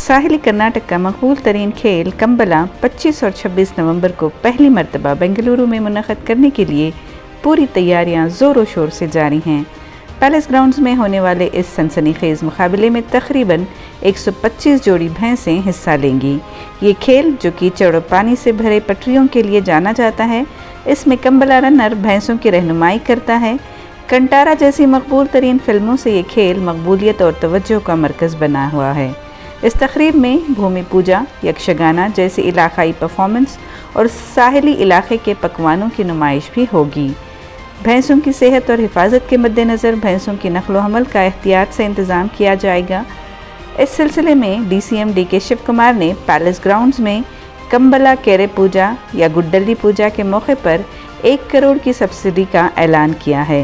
साहिली कर्नाटक का मकबूल तरीन खेल कंबला 25 और 26 नवंबर को पहली मरतबा बेंगलुरु में मुनक़द करने के लिए पूरी तैयारियां ज़ोरों शोर से जारी हैं। पैलेस ग्राउंड्स में होने वाले इस सनसनीखेज़ मुकाबले में तकरीबन 125 जोड़ी भैंसें हिस्सा लेंगी। ये खेल, जो कीचड़ और पानी से भरे पटरियों के लिए जाना जाता है, इसमें कंबला रनर भैंसों की रहनुमाई करता है। कंटारा जैसी मकबूल तरीन फिल्मों से ये खेल मकबूलियत और तवज्जो का मरकज़ बना हुआ है। इस तकरीब में भूमि पूजा, यक्षगाना जैसी इलाकाई परफॉर्मेंस और साहिली इलाके के पकवानों की नुमाइश भी होगी। भैंसों की सेहत और हिफाजत के मद्देनज़र भैंसों की नकलो हमल का एहतियात से इंतज़ाम किया जाएगा। इस सिलसिले में DCM DK शिव कुमार ने पैलेस ग्राउंड्स में कंबला केरे पूजा या गुड्डली पूजा के मौके पर 1 करोड़ की सब्सिडी का ऐलान किया है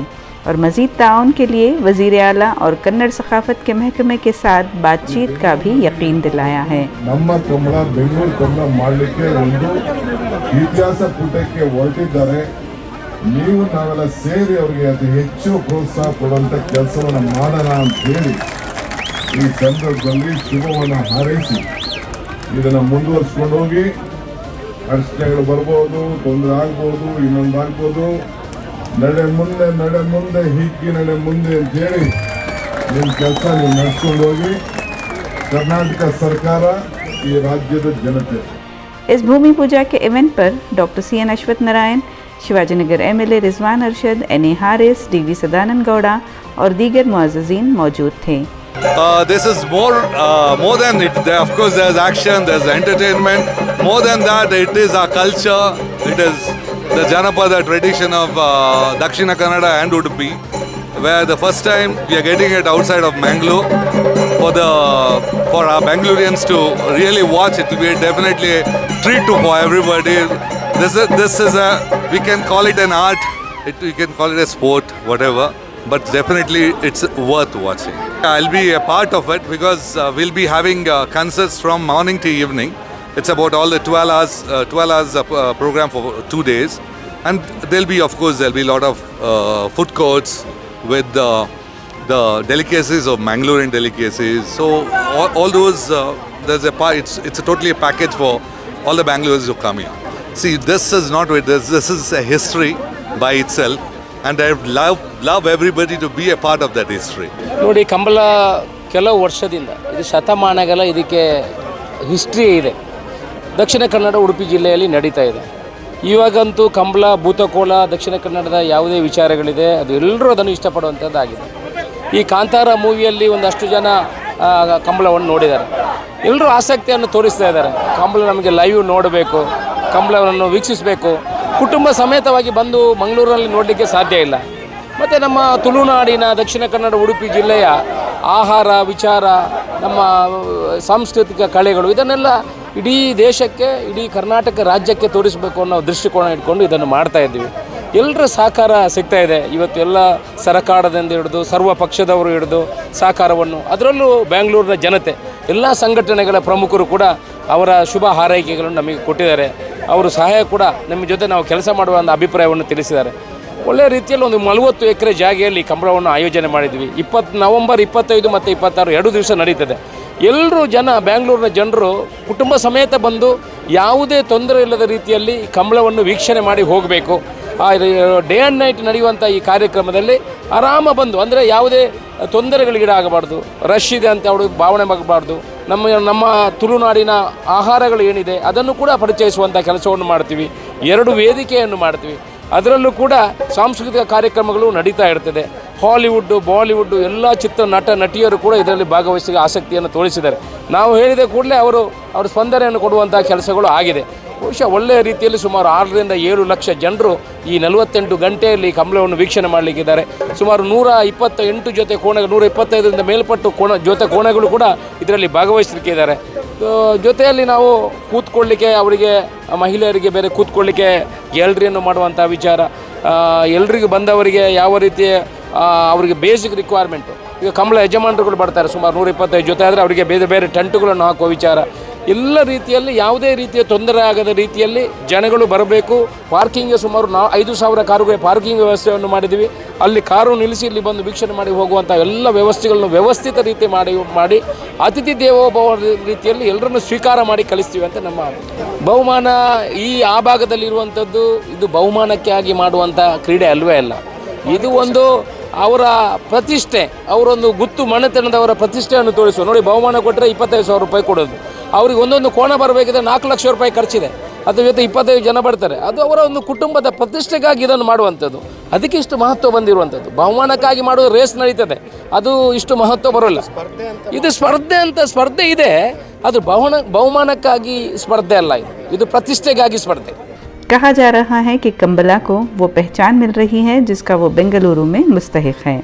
और मज़ीद ताउन के लिए वज़ीर आला और कन्नड़ सकाफ़त के महकमे के साथ बातचीत का भी यकीन दिलाया है। ನಮ್ಮ ಕಂಬಳ ಬೆಂಗಳೂರು ಕಂಬಳ ಮಾಡಲಿಕ್ಕೆ ಒಂದು ಇತಿಹಾಸ ಪುಟಕ್ಕೆ ಹೊರಟಿದ್ದಾರೆ। ನೀವು ನಾವೆಲ್ಲ ಸೇರಿ ಅವರಿಗೆ ಅತಿ ಹೆಚ್ಚು ಪ್ರೋತ್ಸಾಹ ಕೊಡುವಂತ ಕೆಲಸವನ್ನು ಮಾಡೋಣ ಅಂತ ಹೇಳಿ ಈ ಸಂದರ್ಭದಲ್ಲಿ ಶುಭವನ್ನು ಹಾರೈಸಿ ಇದನ್ನು ಮುಂದುವರಿಸಿಕೊಂಡು ಹೋಗಿ ಅಡಚಣೆಗಳು ಬರ್ಬೋದು, ತೊಂದರೆ ಆಗ್ಬೋದು, ಇನ್ನೊಂದಾಗ್ಬೋದು, ನಡೆ ಮುಂದೆ ಹೀಗೆ ನಡೆ ಮುಂದೆ ಅಂತ ಹೇಳಿ ನಿಮ್ಮ ಕೆಲಸ ನೀವು ನಡೆಸ್ಕೊಂಡು ಹೋಗಿ कर्नाटक सरकार ये राज्य जनते। इस भूमि पूजा के इवेंट पर doctor CN Ashwath Narayan, Shivaji Nagar MLA Rizwan Arshad, NA Haris, DV Sadananda Gowda और दीगर मुअज़्ज़िज़ीन मौजूद थे। This is more than it. Of course, there's action, there's entertainment. More than that, it is our culture. It is the Janapada tradition of Dakshina Kannada and Udupi, where the first time we are getting it outside of Mangalore for our Bangaloreans to really watch. It will be definitely a treat for everybody. This is we can call it an art, we can call it a sport, whatever, but definitely it's worth watching. I'll be a part of it because we'll be having concerts from morning to evening. It's about all the 12 hours program for 2 days, and there'll be a lot of food courts with the delicacies of Mangalorean delicacies. So all those there's a part. It's a totally a package for all the Bangaloreans who come here. See, this is not with this is a history by itself, and I love everybody to be a part of that history. ನೋಡಿ, ಕಂಬಳ ಕೆಲವು ವರ್ಷದಿಂದ ಇದು ಶತಮಾನಗಳ ಇದಕ್ಕೆ history ಇದೆ. ದಕ್ಷಿಣ ಕನ್ನಡ ಉಡುಪಿ ಜಿಲ್ಲೆಯಲ್ಲಿ ನಡೀತಾ ಇದೆ. ಇವಾಗಂತೂ ಕಂಬಳ, ಭೂತಕೋಲ, ದಕ್ಷಿಣ ಕನ್ನಡದ ಯಾವುದೇ ವಿಚಾರಗಳಿದೆ ಅದು ಎಲ್ಲರೂ ಅದನ್ನು ಇಷ್ಟಪಡುವಂಥದ್ದಾಗಿದೆ. ಈ ಕಾಂತಾರ ಮೂವಿಯಲ್ಲಿ ಒಂದಷ್ಟು ಜನ ಕಂಬಳವನ್ನು ನೋಡಿದ್ದಾರೆ. ಎಲ್ಲರೂ ಆಸಕ್ತಿಯನ್ನು ತೋರಿಸ್ತಾ ಇದ್ದಾರೆ. ಕಂಬಳ ನಮಗೆ ಲೈವ್ ನೋಡಬೇಕು, ಕಂಬಳವನ್ನು ವೀಕ್ಷಿಸಬೇಕು. ಕುಟುಂಬ ಸಮೇತವಾಗಿ ಬಂದು ಮಂಗಳೂರಿನಲ್ಲಿ ನೋಡಲಿಕ್ಕೆ ಸಾಧ್ಯ ಇಲ್ಲ. ಮತ್ತು ನಮ್ಮ ತುಳುನಾಡಿನ ದಕ್ಷಿಣ ಕನ್ನಡ ಉಡುಪಿ ಜಿಲ್ಲೆಯ ಆಹಾರ ವಿಚಾರ, ನಮ್ಮ ಸಾಂಸ್ಕೃತಿಕ ಕಲೆಗಳು, ಇದನ್ನೆಲ್ಲ ಇಡೀ ದೇಶಕ್ಕೆ, ಇಡೀ ಕರ್ನಾಟಕ ರಾಜ್ಯಕ್ಕೆ ತೋರಿಸಬೇಕು ಅನ್ನೋ ದೃಷ್ಟಿಕೋನ ಇಟ್ಕೊಂಡು ಇದನ್ನು ಮಾಡ್ತಾ ಇದ್ದೀವಿ. ಎಲ್ಲರ ಸಹಕಾರ ಸಿಗ್ತಾ ಇದೆ. ಇವತ್ತು ಎಲ್ಲ ಸರಕಾರದಿಂದ ಹಿಡಿದು ಸರ್ವ ಪಕ್ಷದವರು ಹಿಡಿದು ಸಹಕಾರವನ್ನು, ಅದರಲ್ಲೂ ಬೆಂಗಳೂರಿನ ಜನತೆ, ಎಲ್ಲ ಸಂಘಟನೆಗಳ ಪ್ರಮುಖರು ಕೂಡ ಅವರ ಶುಭ ಹಾರೈಕೆಗಳನ್ನು ನಮಗೆ ಕೊಟ್ಟಿದ್ದಾರೆ. ಅವರು ಸಹಾಯ ಕೂಡ ನಮ್ಮ ಜೊತೆ ನಾವು ಕೆಲಸ ಮಾಡುವ ಒಂದು ಅಭಿಪ್ರಾಯವನ್ನು ತಿಳಿಸಿದ್ದಾರೆ. ಒಳ್ಳೆಯ ರೀತಿಯಲ್ಲಿ ಒಂದು 40 ಎಕರೆ ಜಾಗೆಯಲ್ಲಿ ಕಂಬಳವನ್ನು ಆಯೋಜನೆ ಮಾಡಿದ್ವಿ. ನವೆಂಬರ್ 25 ಮತ್ತು 26 2 ದಿವಸ ನಡೀತದೆ. ಎಲ್ಲರೂ ಬೆಂಗಳೂರಿನ ಜನರು ಕುಟುಂಬ ಸಮೇತ ಬಂದು ಯಾವುದೇ ತೊಂದರೆ ಇಲ್ಲದ ರೀತಿಯಲ್ಲಿ ಕಂಬಳವನ್ನು ವೀಕ್ಷಣೆ ಮಾಡಿ ಹೋಗಬೇಕು. ಡೇ ಆ್ಯಂಡ್ ನೈಟ್ ನಡೆಯುವಂಥ ಈ ಕಾರ್ಯಕ್ರಮದಲ್ಲಿ ಆರಾಮ ಬಂದು, ಅಂದರೆ ಯಾವುದೇ ತೊಂದರೆಗಳಿಗೀಡಾಗಬಾರ್ದು, ರಶ್ ಇದೆ ಅಂತ ಅವರು ಭಾವನೆ ಆಗಬಾರ್ದು. ನಮ್ಮ ತುಳುನಾಡಿನ ಆಹಾರಗಳು ಏನಿದೆ ಅದನ್ನು ಕೂಡ ಪರಿಚಯಿಸುವಂಥ ಕೆಲಸವನ್ನು ಮಾಡ್ತೀವಿ. 2 ವೇದಿಕೆಯನ್ನು ಮಾಡ್ತೀವಿ. ಅದರಲ್ಲೂ ಕೂಡ ಸಾಂಸ್ಕೃತಿಕ ಕಾರ್ಯಕ್ರಮಗಳು ನಡೀತಾ ಇರ್ತದೆ. ಹಾಲಿವುಡ್ಡು, ಬಾಲಿವುಡ್ಡು ಎಲ್ಲ ನಟ ನಟಿಯರು ಕೂಡ ಇದರಲ್ಲಿ ಭಾಗವಹಿಸಿ ಆಸಕ್ತಿಯನ್ನು ತೋರಿಸಿದ್ದಾರೆ. ನಾವು ಹೇಳಿದ ಕೂಡಲೇ ಅವರು ಸ್ಪಂದನೆಯನ್ನು ಕೊಡುವಂಥ ಕೆಲಸಗಳು ಆಗಿದೆ. ಬಹುಶಃ ಒಳ್ಳೆಯ ರೀತಿಯಲ್ಲಿ ಸುಮಾರು 6 ರಿಂದ 7 ಲಕ್ಷ ಜನರು ಈ 48 ಗಂಟೆಯಲ್ಲಿ ಕಂಬಳವನ್ನು ವೀಕ್ಷಣೆ ಮಾಡಲಿಕ್ಕಿದ್ದಾರೆ. ಸುಮಾರು 128 ಜೊತೆ ಕೋಣಗಳು, 125ರಿಂದ ಮೇಲ್ಪಟ್ಟು ಜೊತೆ ಕೋಣಗಳು ಕೂಡ ಇದರಲ್ಲಿ ಭಾಗವಹಿಸಲಿಕ್ಕಿದ್ದಾರೆ. ಜೊತೆಯಲ್ಲಿ ನಾವು ಕೂತ್ಕೊಳ್ಳಿಕ್ಕೆ, ಅವರಿಗೆ ಮಹಿಳೆಯರಿಗೆ ಬೇರೆ ಕೂತ್ಕೊಳ್ಳಿಕ್ಕೆ ಗ್ಯಾಲರಿಯನ್ನು ಮಾಡುವಂಥ ವಿಚಾರ, ಎಲ್ರಿಗೂ ಬಂದವರಿಗೆ ಯಾವ ರೀತಿಯ ಅವರಿಗೆ ಬೇಸಿಕ್ ರಿಕ್ವೈರ್ಮೆಂಟು. ಈಗ ಕಂಬಳ ಯಜಮಾನರುಗಳು ಬರ್ತಾರೆ, ಸುಮಾರು 125 ಜೊತೆ ಆದರೆ ಅವರಿಗೆ ಬೇರೆ ಬೇರೆ ಟೆಂಟುಗಳನ್ನು ಹಾಕುವ ವಿಚಾರ, ಎಲ್ಲ ರೀತಿಯಲ್ಲಿ ಯಾವುದೇ ರೀತಿಯ ತೊಂದರೆ ಆಗದ ರೀತಿಯಲ್ಲಿ ಜನಗಳು ಬರಬೇಕು. ಪಾರ್ಕಿಂಗ್ಗೆ ಸುಮಾರು 5,000 ಕಾರುಗಳ ಪಾರ್ಕಿಂಗ್ ವ್ಯವಸ್ಥೆಯನ್ನು ಮಾಡಿದ್ದೀವಿ. ಅಲ್ಲಿ ಕಾರು ನಿಲ್ಲಿಸಿ ಇಲ್ಲಿ ಬಂದು ವೀಕ್ಷಣೆ ಮಾಡಿ ಹೋಗುವಂಥ ಎಲ್ಲ ವ್ಯವಸ್ಥೆಗಳನ್ನು ವ್ಯವಸ್ಥಿತ ರೀತಿ ಮಾಡಿ ಅತಿಥಿ ದೇವೋಭವ ರೀತಿಯಲ್ಲಿ ಎಲ್ಲರನ್ನು ಸ್ವೀಕಾರ ಮಾಡಿ ಕಳಿಸ್ತೀವಿ ಅಂತ ನಮ್ಮ ಬಹುಮಾನ. ಆ ಭಾಗದಲ್ಲಿರುವಂಥದ್ದು ಇದು ಬಹುಮಾನಕ್ಕೆ ಆಗಿ ಮಾಡುವಂಥ ಕ್ರೀಡೆ ಅಲ್ವೇ ಅಲ್ಲ. ಇದು ಒಂದು ಅವರ ಪ್ರತಿಷ್ಠೆ, ಅವರೊಂದು ಗುತ್ತು ಮನೆತನದವರ ಪ್ರತಿಷ್ಠೆಯನ್ನು ತೋರಿಸುವ. ನೋಡಿ, ಬಹುಮಾನ ಕೊಟ್ಟರೆ 25,000 ರೂಪಾಯಿ ಕೊಡೋದು. ಅವ್ರಿಗೆ ಒಂದೊಂದು ಕೋಣ ಬರಬೇಕಿದ್ರೆ 4 ಲಕ್ಷ ರೂಪಾಯಿ ಖರ್ಚಿದೆ. ಅದು ಇವತ್ತು 25 ಜನ ಬರ್ತಾರೆ. ಅದು ಅವರ ಒಂದು ಕುಟುಂಬದ ಪ್ರತಿಷ್ಠೆಗಾಗಿ ಇದನ್ನು ಮಾಡುವಂಥದ್ದು. ಅದಕ್ಕೆ ಇಷ್ಟು ಮಹತ್ವ ಬಂದಿರುವಂಥದ್ದು. ಬಹುಮಾನಕ್ಕಾಗಿ ಮಾಡುವ ರೇಸ್ ನಡೀತದೆ, ಅದು ಇಷ್ಟು ಮಹತ್ವ ಬರೋಲ್ಲ. ಇದು ಸ್ಪರ್ಧೆ ಇದೆ, ಅದು ಬಹುಮಾನಕ್ಕಾಗಿ ಸ್ಪರ್ಧೆ ಅಲ್ಲ. ಇದು ಪ್ರತಿಷ್ಠೆಗಾಗಿ ಸ್ಪರ್ಧೆ. कहा जा रहा है कि कंबला को वो पहचान मिल रही है जिसका वो बेंगलुरु में मुस्तहिक है।